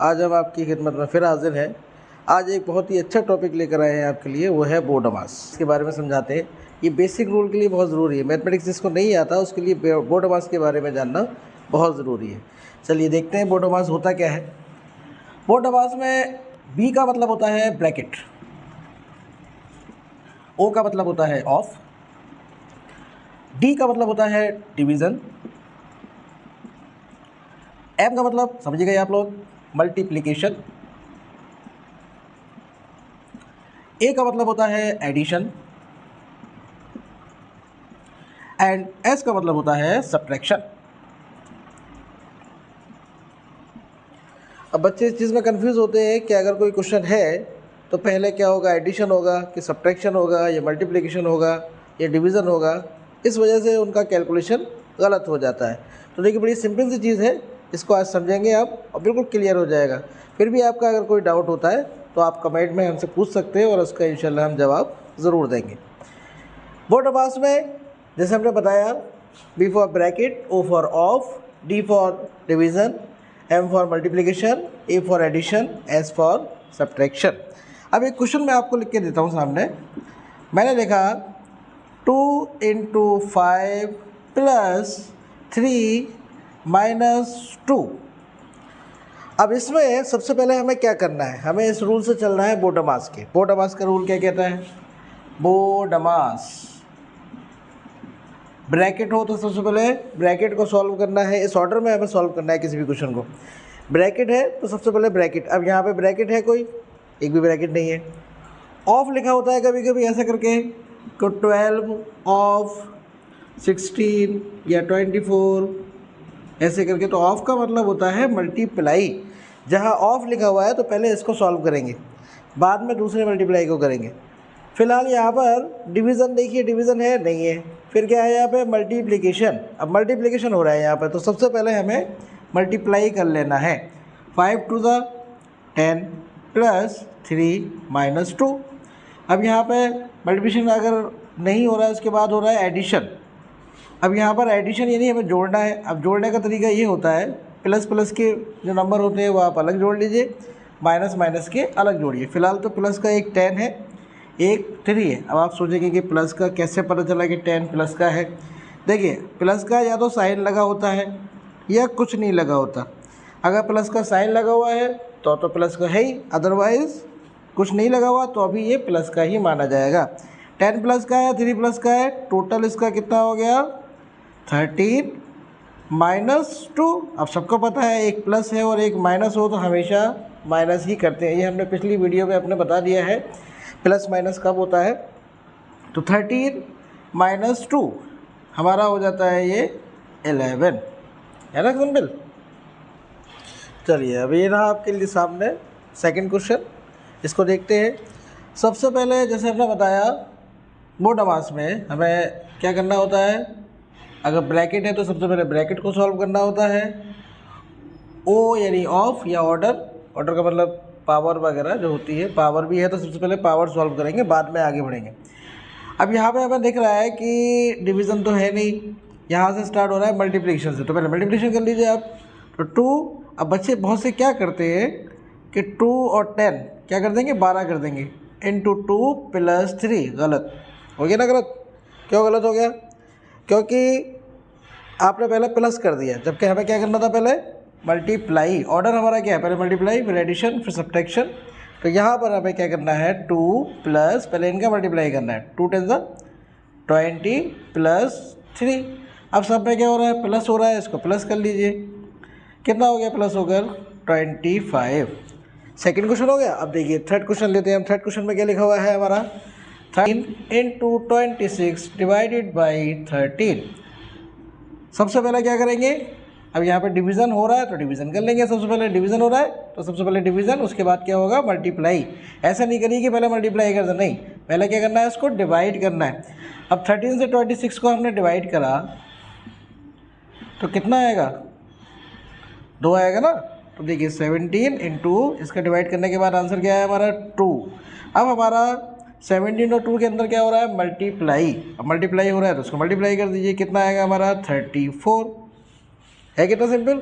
आज हम आपकी खिदमत में फिर हाजिर हैं। आज एक बहुत ही अच्छा टॉपिक लेकर आए हैं आपके लिए, वो है बोर्डमास। इसके बारे में समझाते हैं। ये बेसिक रूल के लिए बहुत ज़रूरी है। मैथमेटिक्स जिसको नहीं आता उसके लिए बोर्डमास के बारे में जानना बहुत ज़रूरी है। चलिए देखते हैं बोर्डमास होता क्या है। बोर्डमास में बी का मतलब होता है ब्रैकेट, ओ का मतलब होता है ऑफ, डी का मतलब होता है डिवीज़न, एम का मतलब समझ गए आप लोग मल्टीप्लिकेशन, ए का मतलब होता है एडिशन एंड एस का मतलब होता है सब्ट्रैक्शन। अब बच्चे इस चीज़ में कंफ्यूज होते हैं कि अगर कोई क्वेश्चन है तो पहले क्या होगा, एडिशन होगा कि सब्ट्रैक्शन होगा या मल्टीप्लिकेशन होगा या डिवीज़न होगा। इस वजह से उनका कैलकुलेशन गलत हो जाता है। तो देखिए बड़ी सिंपल सी चीज़ है, इसको आज समझेंगे आप और बिल्कुल क्लियर हो जाएगा। फिर भी आपका अगर कोई डाउट होता है तो आप कमेंट में हमसे पूछ सकते हैं और उसका इंशाल्लाह हम जवाब ज़रूर देंगे। बोर्डमास में जैसे हमने बताया, B for bracket, O for of, D for division, M for multiplication, A for addition, S for subtraction. अब एक क्वेश्चन मैं आपको लिख के देता हूँ सामने। मैंने लिखा 2 × 5 + 3 - 2। अब इसमें सबसे पहले हमें क्या करना है, हमें इस रूल से चलना है बोर्डमास के। बोर्डमास का रूल क्या कहता है? बोर्डमास ब्रैकेट हो तो सबसे पहले ब्रैकेट को सॉल्व करना है, इस ऑर्डर में हमें सॉल्व करना है किसी भी क्वेश्चन को। ब्रैकेट है तो सबसे पहले ब्रैकेट। अब यहाँ पे ब्रैकेट है कोई? एक भी ब्रैकेट नहीं है। ऑफ लिखा होता है कभी कभी ऐसा करके, तो 12 ऑफ 16 या 24 ऐसे करके। तो ऑफ का मतलब होता है मल्टीप्लाई। जहाँ ऑफ लिखा हुआ है तो पहले इसको सॉल्व करेंगे, बाद में दूसरे मल्टीप्लाई को करेंगे। फिलहाल यहाँ पर डिवीज़न देखिए, डिवीज़न है नहीं है। फिर क्या है यहाँ पे? मल्टीप्लिकेशन। अब मल्टीप्लिकेशन हो रहा है यहाँ पर, तो सबसे पहले हमें मल्टीप्लाई कर लेना है। 5 × 2 = 10 + 3 - 2। अब यहाँ पे मल्टीप्लिकेशन अगर नहीं हो रहा है, उसके बाद हो रहा है एडिशन। अब यहाँ पर एडिशन यानी हमें जोड़ना है। अब जोड़ने का तरीका ये होता है, प्लस प्लस के जो नंबर होते हैं वो आप अलग जोड़ लीजिए, माइनस माइनस के अलग जोड़िए। फिलहाल तो प्लस का एक 10 है, एक 3 है। अब आप सोचेंगे कि प्लस का कैसे पता चला कि 10 प्लस का है। देखिए प्लस का या तो साइन लगा होता है या कुछ नहीं लगा होता। अगर प्लस का साइन लगा हुआ है तो प्लस का है ही, अदरवाइज़ कुछ नहीं लगा हुआ तो अभी ये प्लस का ही माना जाएगा। 10 प्लस का है, 3 प्लस का है, टोटल इसका कितना हो गया? 13 - 2। अब सबको पता है एक प्लस है और एक माइनस हो तो हमेशा माइनस ही करते हैं। ये हमने पिछली वीडियो में अपने बता दिया है प्लस माइनस कब होता है। तो 13 - 2 हमारा हो जाता है ये 11, है ना सिंपल। चलिए अब ये रहा आपके लिए सामने सेकंड क्वेश्चन, इसको देखते हैं। सबसे पहले जैसे हमने बताया बोर्डमास में हमें क्या करना होता है, अगर ब्रैकेट है तो सबसे पहले ब्रैकेट को सॉल्व करना होता है। ओ यानी ऑफ या ऑर्डर, ऑर्डर का मतलब पावर वगैरह जो होती है, पावर भी है तो सबसे पहले पावर सॉल्व करेंगे, बाद में आगे बढ़ेंगे। अब यहाँ पे हमें दिख रहा है कि डिवीज़न तो है नहीं, यहाँ से स्टार्ट हो रहा है मल्टीप्लिकेशन से, तो पहले मल्टीप्लिकेशन कर लीजिए आप। तो 2, अब बच्चे बहुत से क्या करते हैं कि 2 और 10 क्या कर देंगे, 12 कर देंगे, × 2 + 3। गलत हो गया ना? गलत क्यों गलत हो गया? क्योंकि आपने पहले प्लस कर दिया, जबकि हमें क्या करना था, पहले मल्टीप्लाई। ऑर्डर हमारा क्या है, पहले मल्टीप्लाई फिर एडिशन फिर सब्ट्रैक्शन। तो यहाँ पर हमें क्या करना है, 2 प्लस पहले इनका मल्टीप्लाई करना है। 2 × 10 = 20 + 3। अब सब में क्या हो रहा है, प्लस हो रहा है, इसको प्लस कर लीजिए। कितना हो गया प्लस होकर? 25। सेकंड क्वेश्चन हो गया। अब देखिए थर्ड क्वेश्चन लेते हैं हम। थर्ड क्वेश्चन में क्या लिखा हुआ है हमारा? 13 × 26 / 13। सबसे पहले क्या करेंगे, अब यहाँ पे डिवीज़न हो रहा है तो डिवीज़न कर लेंगे। सबसे पहले डिवीज़न हो रहा है तो सबसे पहले डिवीज़न, उसके बाद क्या होगा, मल्टीप्लाई। ऐसा नहीं करिए कि पहले मल्टीप्लाई कर दो, नहीं, पहले क्या करना है, इसको डिवाइड करना है। अब 13 से 26 को हमने डिवाइड करा तो कितना आएगा? 2 आएगा ना। तो देखिए 17 × इसका डिवाइड करने के बाद आंसर क्या है हमारा? 2। अब हमारा 17 और 2 के अंदर क्या हो रहा है, मल्टीप्लाई। अब मल्टीप्लाई हो रहा है तो उसको मल्टीप्लाई कर दीजिए, कितना आएगा हमारा? 34। है कितना सिंपल।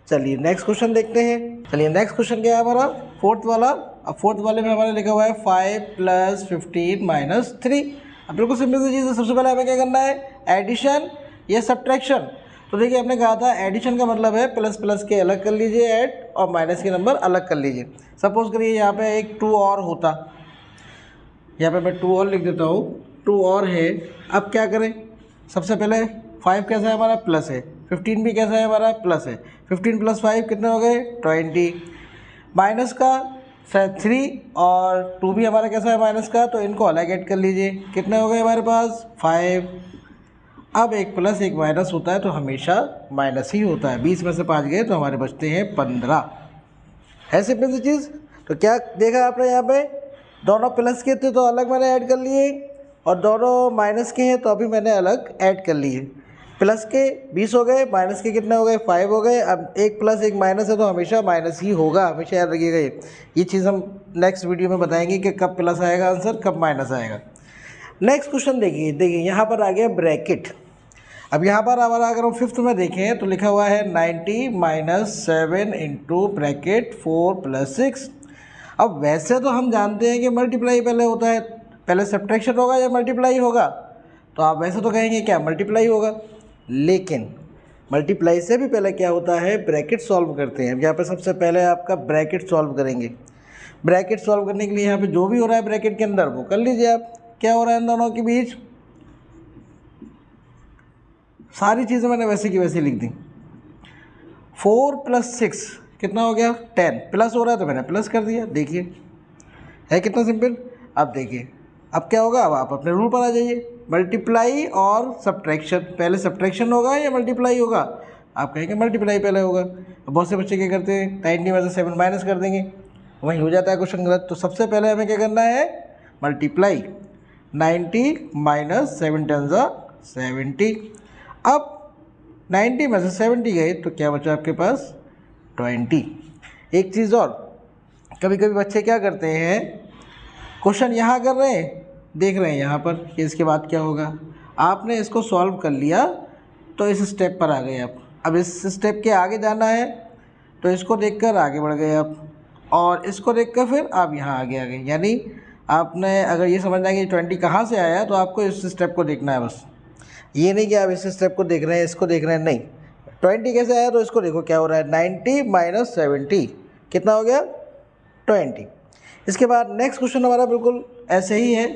चलिए नेक्स्ट क्वेश्चन देखते हैं। चलिए नेक्स्ट क्वेश्चन क्या है हमारा, फोर्थ वाला। अब फोर्थ वाले में हमारा लिखा हुआ है 5 + 15 - 3। अब बिल्कुल सिंपल सी चीज़ है, सबसे पहले हमें क्या करना है, एडिशन या सब्ट्रैक्शन। तो देखिए हमने कहा था एडिशन का मतलब है प्लस प्लस के अलग कर लीजिए ऐड, और माइनस के नंबर अलग कर लीजिए। सपोज करिए यहाँ पे एक 2 और होता, यहाँ पे मैं 2 और लिख देता हूँ, 2 और है। अब क्या करें, सबसे पहले 5 कैसा है हमारा, प्लस है, 15 भी कैसा है हमारा, प्लस है। 15 + 5 कितने हो गए, 20। माइनस का 3 और 2 भी हमारा कैसा है, माइनस का, तो इनको अलग ऐड कर लीजिए। कितने हो गए हमारे पास, 5। अब एक प्लस एक माइनस होता है तो हमेशा माइनस ही होता है। 20 में से 5 गए तो हमारे बचते हैं 15। है सिंपल सी चीज़। तो क्या देखा आपने, यहाँ पे दोनों प्लस के थे तो अलग मैंने ऐड कर लिए, और दोनों माइनस के हैं तो अभी मैंने अलग ऐड कर लिए। प्लस के 20 हो गए, माइनस के कितने हो गए, 5 हो गए। अब एक प्लस एक माइनस है तो हमेशा माइनस ही होगा, हमेशा याद रखिएगा। ये चीज़ हम नेक्स्ट वीडियो में बताएंगे कि कब प्लस आएगा आंसर, कब माइनस आएगा। नेक्स्ट क्वेश्चन देखिए यहाँ पर आ गया ब्रैकेट। अब यहाँ पर हमारा अगर हम फिफ्थ में देखें तो लिखा हुआ है 90 - 7 × ब्रैकेट 4 + 6। अब वैसे तो हम जानते हैं कि मल्टीप्लाई पहले होता है, पहले सब्ट्रैक्शन होगा या मल्टीप्लाई होगा, तो आप वैसे तो कहेंगे क्या, मल्टीप्लाई होगा। लेकिन मल्टीप्लाई से भी पहले क्या होता है, ब्रैकेट सॉल्व करते हैं। यहाँ पे सबसे पहले आपका ब्रैकेट सॉल्व करेंगे। ब्रैकेट सॉल्व करने के लिए यहाँ पे जो भी हो रहा है ब्रैकेट के अंदर वो कर लीजिए आप। क्या हो रहा है इन दोनों के बीच, सारी चीज़ें मैंने वैसे की वैसे लिख दी। 4 + 6 कितना हो गया, 10। प्लस हो रहा है तो मैंने प्लस कर दिया। देखिए है कितना सिंपल। अब देखिए अब क्या होगा, अब आप अपने रूल पर आ जाइए, मल्टीप्लाई और सब्ट्रैक्शन। पहले सब्ट्रैक्शन होगा या मल्टीप्लाई होगा, आप कहेंगे मल्टीप्लाई पहले होगा। बहुत से बच्चे क्या करते हैं, 90 में से 7 माइनस कर देंगे, वहीं हो जाता है क्वेश्चन गलत। तो सबसे पहले हमें क्या करना है, मल्टीप्लाई। 90 - 7 × 70। अब 90 में से 70 गए तो क्या बचा आपके पास, 20। एक चीज़ और, कभी कभी बच्चे क्या करते हैं, क्वेश्चन यहाँ कर रहे हैं, देख रहे हैं यहाँ पर कि इसके बाद क्या होगा, आपने इसको सॉल्व कर लिया तो इस स्टेप पर आ गए आप। अब इस स्टेप के आगे जाना है तो इसको देखकर आगे बढ़ गए आप, और इसको देखकर फिर आप यहाँ आगे आ गए। यानी आपने अगर ये समझना है कि 20 कहाँ से आया, तो आपको इस स्टेप को देखना है बस। ये नहीं कि आप इस स्टेप को देख रहे हैं, इसको देख रहे हैं, नहीं। 20 कैसे आया तो इसको देखो क्या हो रहा है, 90 - 70 कितना हो गया, 20। इसके बाद नेक्स्ट क्वेश्चन हमारा बिल्कुल ऐसे ही है,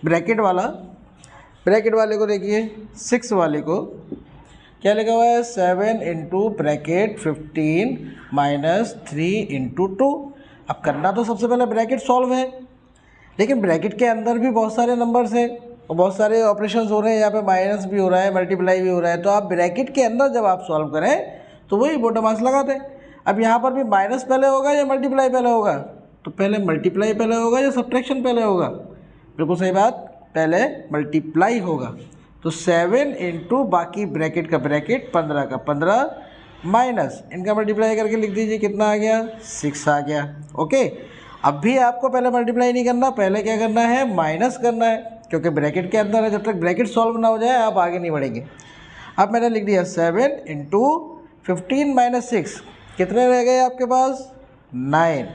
ब्रैकेट वाला। ब्रैकेट वाले को देखिए, 6 वाले को क्या लिखा हुआ है, 7 × ब्रैकेट 15 - 3 × 2। अब करना तो सबसे पहले ब्रैकेट सॉल्व है, लेकिन ब्रैकेट के अंदर भी बहुत सारे नंबर्स हैं और बहुत सारे ऑपरेशंस हो रहे हैं। यहाँ पे माइनस भी हो रहा है, मल्टीप्लाई भी हो रहा है। तो आप ब्रैकेट के अंदर जब आप सॉल्व करें तो वही बोटा मास लगाते हैं। अब यहाँ पर भी माइनस पहले होगा या मल्टीप्लाई पहले होगा, तो पहले मल्टीप्लाई पहले होगा या सब्ट्रैक्शन पहले होगा, बिल्कुल सही बात, पहले मल्टीप्लाई होगा। तो 7 × बाकी ब्रैकेट का ब्रैकेट 15 का 15 माइनस इनका मल्टीप्लाई करके लिख दीजिए, कितना आ गया, 6 आ गया। ओके, अब भी आपको पहले मल्टीप्लाई नहीं करना, पहले क्या करना है, माइनस करना है, क्योंकि ब्रैकेट के अंदर है। जब तक ब्रैकेट सॉल्व ना हो जाए आप आगे नहीं बढ़ेंगे। अब मैंने लिख दिया 7 × 15 - 6 कितने रह गए आपके पास, 9।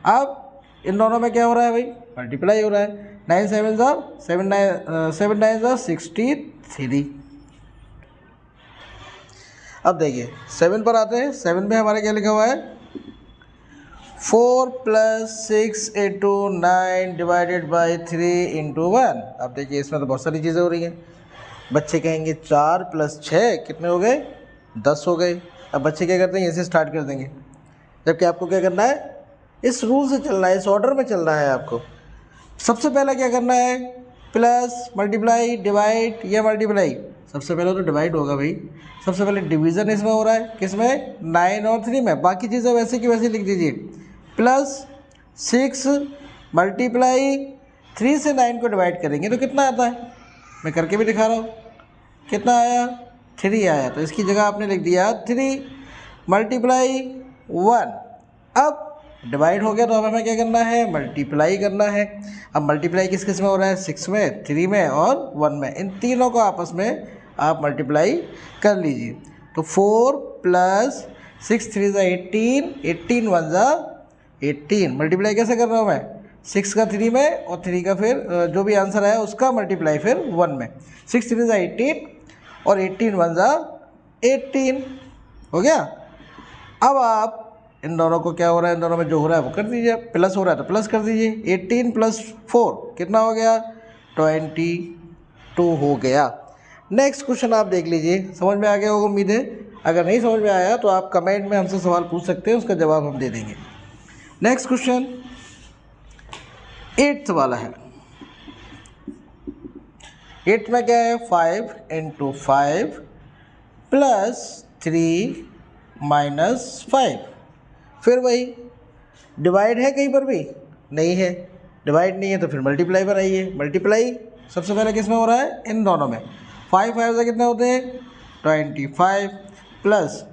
अब इन दोनों में क्या हो रहा है भाई, मल्टीप्लाई हो रहा है। 9 × 7 = 7 9 = 63। अब देखिए 7 पर आते हैं। 7 में हमारा क्या लिखा हुआ है, 4 + 6 × 9 / 3 × 1। अब देखिए इसमें तो बहुत सारी चीज़ें हो रही हैं। बच्चे कहेंगे 4 + 6 कितने हो गए, 10 हो गए। अब बच्चे क्या करते हैं, ऐसे स्टार्ट कर देंगे, जबकि आपको क्या करना है, इस रूल से चलना है, इस ऑर्डर में चलना है आपको। सबसे पहले क्या करना है, प्लस, मल्टीप्लाई, डिवाइड या मल्टीप्लाई। सबसे पहले तो डिवाइड होगा भाई, सबसे पहले डिवीज़न इसमें हो रहा है, किसमें, 9 और 3 में। बाकी चीज़ें वैसे की वैसे लिख दीजिए। +6 मल्टीप्लाई 3 से 9 को डिवाइड करेंगे तो कितना आता है, मैं करके भी दिखा रहा हूँ, कितना आया, 3 आया। तो इसकी जगह आपने लिख दिया 3 मल्टीप्लाई 1। अब डिवाइड हो गया तो अब हमें क्या करना है, मल्टीप्लाई करना है। अब मल्टीप्लाई किस किस में हो रहा है, 6 में, 3 में और 1 में। इन तीनों को आपस में आप मल्टीप्लाई कर लीजिए। तो 4 + 6 3 ज़ा 18, 18 1 ज़ा 18। मल्टीप्लाई कैसे कर रहा हूँ मैं, 6 का 3 में और 3 का फिर जो भी आंसर आया उसका मल्टीप्लाई फिर 1 में। 6 3 ज़ा 18 और 18 1 ज़ा 18 हो गया। अब आप इन दोनों को क्या हो रहा है, इन दोनों में जो हो रहा है वो कर दीजिए, प्लस हो रहा है तो प्लस कर दीजिए। 18 + 4 कितना हो गया, 22 हो गया। नेक्स्ट क्वेश्चन आप देख लीजिए, समझ में आ गया होगा उम्मीद है। अगर नहीं समझ में आया तो आप कमेंट में हमसे सवाल पूछ सकते हैं, उसका जवाब हम दे देंगे। नेक्स्ट क्वेश्चन 8th वाला है। 8th में क्या है, 5 × 5 + 3 - 5। फिर वही डिवाइड है कहीं पर भी नहीं है, डिवाइड नहीं है तो फिर मल्टीप्लाई बनाइए। मल्टीप्लाई सबसे पहले किस में हो रहा है, इन दोनों में। 5 5 से कितने होते हैं, 25 +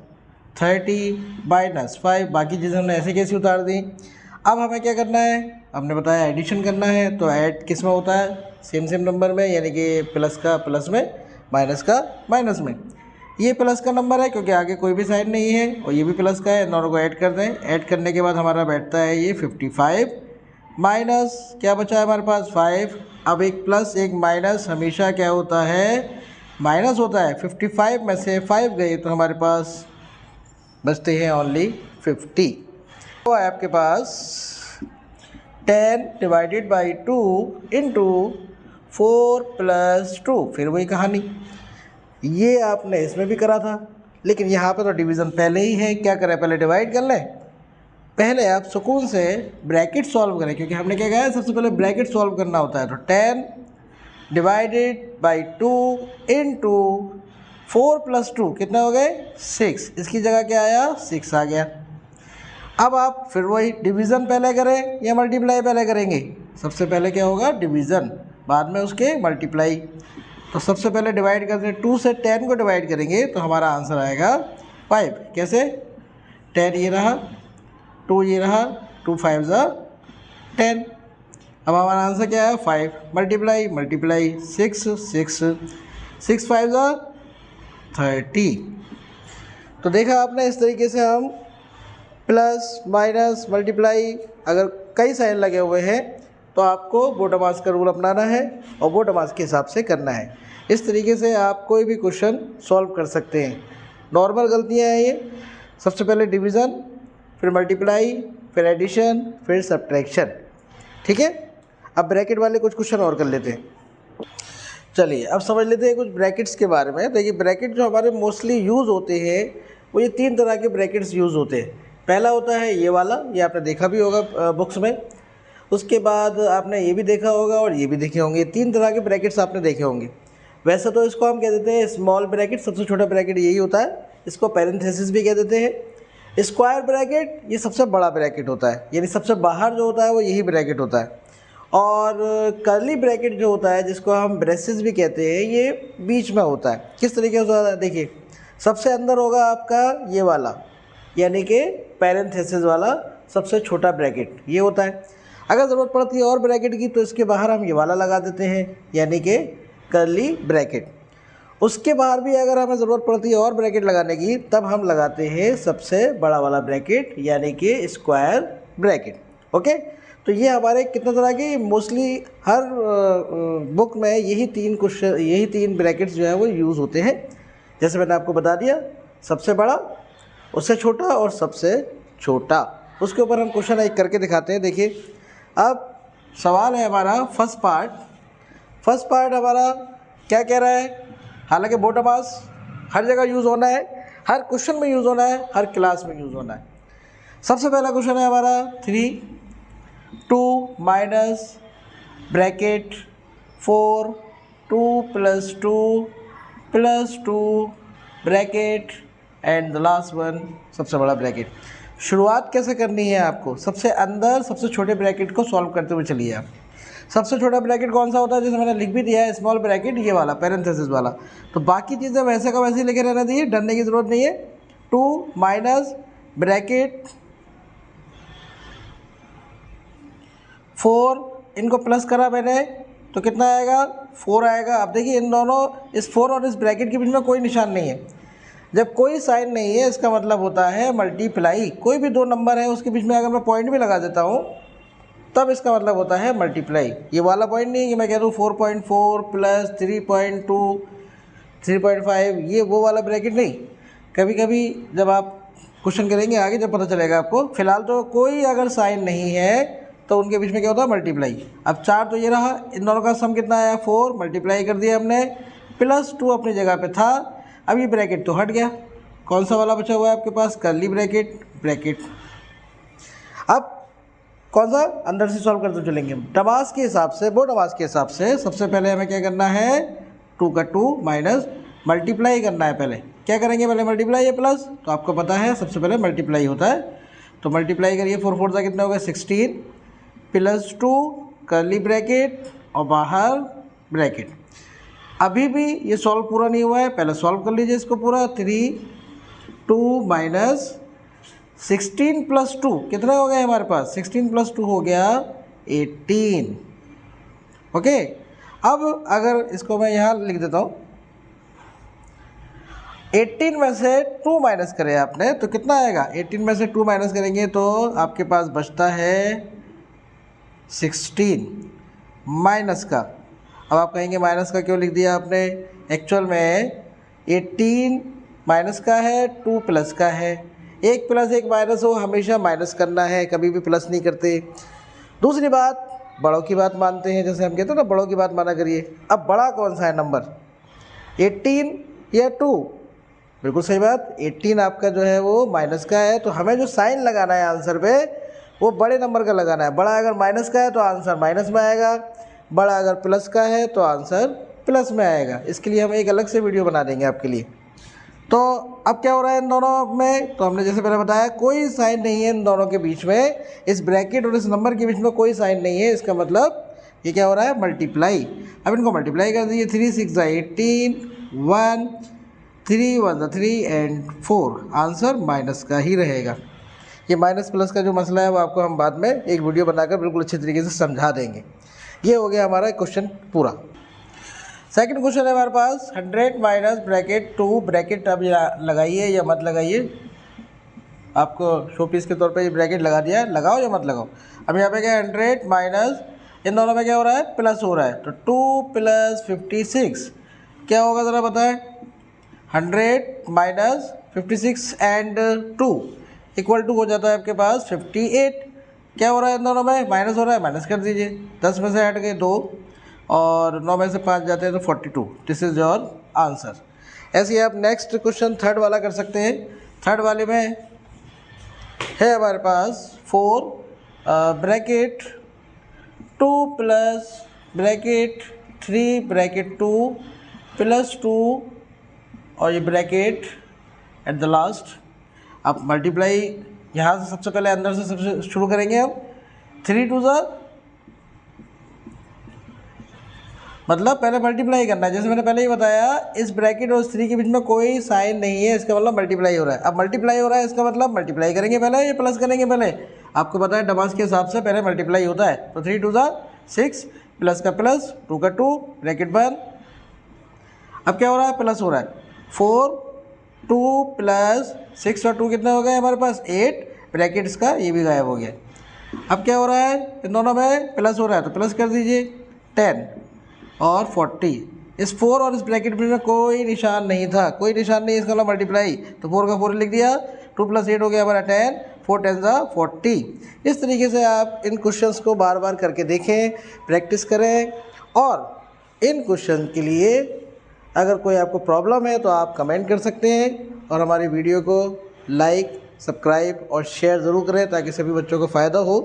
30 - 5। बाकी चीज़ें हमने ऐसे कैसे उतार दी। अब हमें क्या करना है, हमने बताया एडिशन करना है, तो ऐड किस में होता है, सेम नंबर में, यानी कि प्लस का प्लस में, माइनस का माइनस में। ये प्लस का नंबर है क्योंकि आगे कोई भी साइन नहीं है, और ये भी प्लस का है, इन दोनों को ऐड कर दें। ऐड करने के बाद हमारा बैठता है ये 55 माइनस क्या बचा है हमारे पास 5। अब एक प्लस एक माइनस हमेशा क्या होता है, माइनस होता है। 55 में से 5 गए तो हमारे पास बचते हैं ओनली 50। तो आपके पास 10 / 2 × 4 + 2। फिर वही कहानी, ये आपने इसमें भी करा था, लेकिन यहाँ पे तो डिवीज़न पहले ही है। क्या करें, पहले डिवाइड कर लें। पहले आप सुकून से ब्रैकेट सॉल्व करें, क्योंकि हमने क्या कहा है, सबसे पहले ब्रैकेट सॉल्व करना होता है। तो 10 / 2 × 4 + 2 कितने हो गए, 6। इसकी जगह क्या आया, 6 आ गया। अब आप फिर वही डिवीज़न पहले करें या मल्टीप्लाई पहले करेंगे। सबसे पहले क्या होगा, डिवीज़न, बाद में उसके मल्टीप्लाई। तो सबसे पहले डिवाइड करते हैं, 2 से 10 को डिवाइड करेंगे तो हमारा आंसर आएगा 5। कैसे, 10 ये रहा, 2 ये रहा, 2 5 ज़ा 10। अब हमारा आंसर क्या है, 5। मल्टीप्लाई मल्टीप्लाई 6 6 6 5 ज़ा 30। तो देखा आपने, इस तरीके से हम प्लस माइनस मल्टीप्लाई, अगर कई साइन लगे हुए हैं तो आपको बोटामास का रूल अपनाना है और बोटामास के हिसाब से करना है। इस तरीके से आप कोई भी क्वेश्चन सॉल्व कर सकते हैं। नॉर्मल गलतियां हैं ये, सबसे पहले डिवीज़न, फिर मल्टीप्लाई, फिर एडिशन, फिर सब्ट्रैक्शन। ठीक है, अब ब्रैकेट वाले कुछ क्वेश्चन और कर लेते हैं। चलिए अब समझ लेते हैं कुछ ब्रैकेट्स के बारे में। देखिए ब्रैकेट जो हमारे मोस्टली यूज़ होते हैं वो ये 3 तरह के ब्रैकेट्स यूज़ होते हैं। पहला होता है ये वाला, ये आपने देखा भी होगा बुक्स में। उसके बाद आपने ये भी देखा होगा और ये भी देखे होंगे। 3 तरह के ब्रैकेट्स आपने देखे होंगे। वैसे तो इसको हम कह देते हैं स्मॉल ब्रैकेट, सबसे छोटा ब्रैकेट यही होता है। इसको पैरेंथेसिस भी कह देते हैं। स्क्वायर ब्रैकेट ये सबसे बड़ा ब्रैकेट होता है, यानी सबसे बाहर जो होता है वो यही ब्रैकेट होता है। और कर्ली ब्रैकेट जो होता है, जिसको हम ब्रेसेस भी कहते हैं, ये बीच में होता है। किस तरीके से होता है, देखिए सबसे अंदर होगा आपका ये वाला, यानी कि पैरेंथेसिस वाला सबसे छोटा ब्रैकेट ये होता है। अगर ज़रूरत पड़ती है और ब्रैकेट की तो इसके बाहर हम ये वाला लगा देते हैं, यानी कि कर्ली ब्रैकेट। उसके बाहर भी अगर हमें ज़रूरत पड़ती है और ब्रैकेट लगाने की, तब हम लगाते हैं सबसे बड़ा वाला ब्रैकेट, यानी कि स्क्वायर ब्रैकेट। ओके, तो ये हमारे कितने तरह के, मोस्टली हर बुक में यही 3 ब्रैकेट्स जो है वो यूज़ होते हैं। जैसे मैंने आपको बता दिया, सबसे बड़ा, उससे छोटा और सबसे छोटा। उसके ऊपर हम क्वेश्चन एक करके दिखाते हैं। देखिए अब सवाल है हमारा फर्स्ट पार्ट हमारा क्या कह रहा है। हालांकि बोटामास हर जगह यूज़ होना है, हर क्वेश्चन में यूज़ होना है, हर क्लास में यूज़ होना है। सबसे पहला क्वेश्चन है हमारा 3 2 minus bracket 4 2 + 2 + 2 bracket and the last one सबसे बड़ा ब्रैकेट। शुरुआत कैसे करनी है आपको, सबसे अंदर सबसे छोटे ब्रैकेट को सॉल्व करते हुए चलिए आप। सबसे छोटा ब्रैकेट कौन सा होता है, जैसे मैंने लिख भी दिया है, स्मॉल ब्रैकेट ये वाला पैरेंथेसिस वाला। तो बाकी चीज़ें वैसे का वैसे ही लेके रहना चाहिए, डरने की ज़रूरत नहीं है। 2 माइनस ब्रैकेट 4, इनको प्लस करा मैंने तो कितना आएगा, 4 आएगा। अब देखिए इन दोनों, इस 4 और इस ब्रैकेट के बीच में कोई निशान नहीं है। जब कोई साइन नहीं है इसका मतलब होता है मल्टीप्लाई। कोई भी दो नंबर है उसके बीच में अगर मैं पॉइंट भी लगा देता हूँ तब इसका मतलब होता है मल्टीप्लाई। ये वाला पॉइंट नहीं है कि मैं कह दूँ 4.4 प्लस 3.2 3.5, ये वो वाला ब्रैकेट नहीं। कभी कभी जब आप क्वेश्चन करेंगे आगे जब पता चलेगा आपको। फिलहाल तो कोई अगर साइन नहीं है तो उनके बीच में क्या होता है मल्टीप्लाई। अब 4 तो ये रहा, इन दोनों का सम कितना आया 4, मल्टीप्लाई कर दिया हमने, प्लस 2 अपनी जगह पे था। अब ये ब्रैकेट तो हट गया, कौन सा वाला बचा हुआ है आपके पास, कर्ली ब्रैकेट। अब कौन सा अंदर से सॉल्व करते चलेंगे हम डमास के हिसाब से, बोर्ड डमास के हिसाब से। सबसे पहले हमें क्या करना है 2 का 2 माइनस मल्टीप्लाई करना है। पहले क्या करेंगे, पहले मल्टीप्लाई है प्लस, तो आपको पता है सबसे पहले मल्टीप्लाई होता है। तो मल्टीप्लाई करिए, 4 4 का कितना होगा 16 प्लस 2 कर्ली ब्रैकेट और बाहर ब्रैकेट। अभी भी ये सॉल्व पूरा नहीं हुआ है, पहले सॉल्व कर लीजिए इसको पूरा। 3 2 माइनस 16 प्लस 2 कितना हो गया हमारे पास, 16 प्लस 2 हो गया 18। ओके, अब अगर इसको मैं यहाँ लिख देता हूँ, 18 में से 2 माइनस करें आपने तो कितना आएगा, 18 में से 2 माइनस करेंगे तो आपके पास बचता है 16 माइनस का। अब आप कहेंगे माइनस का क्यों लिख दिया आपने, एक्चुअल में 18 माइनस का है, 2 प्लस का है। एक प्लस एक माइनस हो, हमेशा माइनस करना है, कभी भी प्लस नहीं करते। दूसरी बात, बड़ों की बात मानते हैं, जैसे हम कहते हैं ना बड़ों की बात माना करिए। अब बड़ा कौन सा है नंबर, 18 या 2, बिल्कुल सही बात, 18 आपका जो है वो माइनस का है। तो हमें जो साइन लगाना है आंसर पे वो बड़े नंबर का लगाना है। बड़ा अगर माइनस का है तो आंसर माइनस में आएगा, बड़ा अगर प्लस का है तो आंसर प्लस में आएगा। इसके लिए हम एक अलग से वीडियो बना देंगे आपके लिए। तो अब क्या हो रहा है इन दोनों में, तो हमने जैसे पहले बताया कोई साइन नहीं है इन दोनों के बीच में, इस ब्रैकेट और इस नंबर के बीच में कोई साइन नहीं है। इसका मतलब ये क्या हो रहा है मल्टीप्लाई। अब इनको मल्टीप्लाई कर दीजिए, 3 6 18, 1 3 1 3 एंड 4, आंसर माइनस का ही रहेगा। ये माइनस प्लस का जो मसला है वो आपको हम बाद में एक वीडियो बनाकर बिल्कुल अच्छे तरीके से समझा देंगे। ये हो गया हमारा क्वेश्चन पूरा। सेकंड क्वेश्चन है हमारे पास 100 माइनस ब्रैकेट 2, ब्रैकेट अब लगाइए या मत लगाइए, आपको शो पीस के तौर पे ये ब्रैकेट लगा दिया है, लगाओ या मत लगाओ। अब यहाँ पे क्या है 100 माइनस, इन दोनों में क्या हो रहा है प्लस हो रहा है, तो 2 प्लस 56 क्या होगा ज़रा बताएं। 100 माइनस 56 एंड 2 इक्वल टू हो जाता है आपके पास 58। क्या हो रहा है इन दोनों में, माइनस हो रहा है, माइनस कर दीजिए। 10 में से हट गए 2 और 9 में से 5 जाते हैं तो 42। This is your answer. ऐसे ही आप नेक्स्ट क्वेश्चन थर्ड वाला कर सकते हैं। थर्ड वाले में है हमारे पास 4 bracket 2 plus bracket 3 bracket 2 plus 2 और ये ब्रैकेट एट द लास्ट। आप मल्टीप्लाई यहाँ से सबसे पहले अंदर से सबसे शुरू करेंगे हम। 3 2 मतलब पहले मल्टीप्लाई करना है। जैसे मैंने पहले ही बताया इस ब्रैकेट और 3 के बीच में कोई साइन नहीं है, इसका मतलब मल्टीप्लाई हो रहा है। अब मल्टीप्लाई हो रहा है इसका मतलब मल्टीप्लाई करेंगे पहले या प्लस करेंगे पहले, आपको पता है डमास के हिसाब से पहले मल्टीप्लाई होता है। तो 3 2 6 प्लस का प्लस 2 का 2 ब्रैकेट बंद। अब क्या हो रहा है प्लस हो रहा है 4 2 प्लस 6 और 2 कितना हो गया हमारे पास 8, ब्रैकेट इसका ये भी गायब हो गया। अब क्या हो रहा है इन दोनों में प्लस हो रहा है तो प्लस कर दीजिए 10 और 40। इस 4 और इस ब्रैकेट में कोई निशान नहीं था, कोई निशान नहीं, इसका मतलब मल्टीप्लाई। तो 4 का 4 लिख दिया, 2 प्लस 8 हो गया हमारा 10, 4 10 40। इस तरीके से आप इन क्वेश्चंस को बार बार करके देखें, प्रैक्टिस करें। और इन क्वेश्चन के लिए अगर कोई आपको प्रॉब्लम है तो आप कमेंट कर सकते हैं और हमारी वीडियो को लाइक सब्सक्राइब और शेयर ज़रूर करें ताकि सभी बच्चों को फ़ायदा हो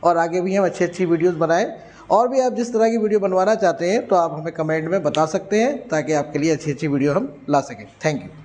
और आगे भी हम अच्छी वीडियोस बनाएं। और भी आप जिस तरह की वीडियो बनवाना चाहते हैं तो आप हमें कमेंट में बता सकते हैं ताकि आपके लिए अच्छी वीडियो हम ला सकें। Thank you.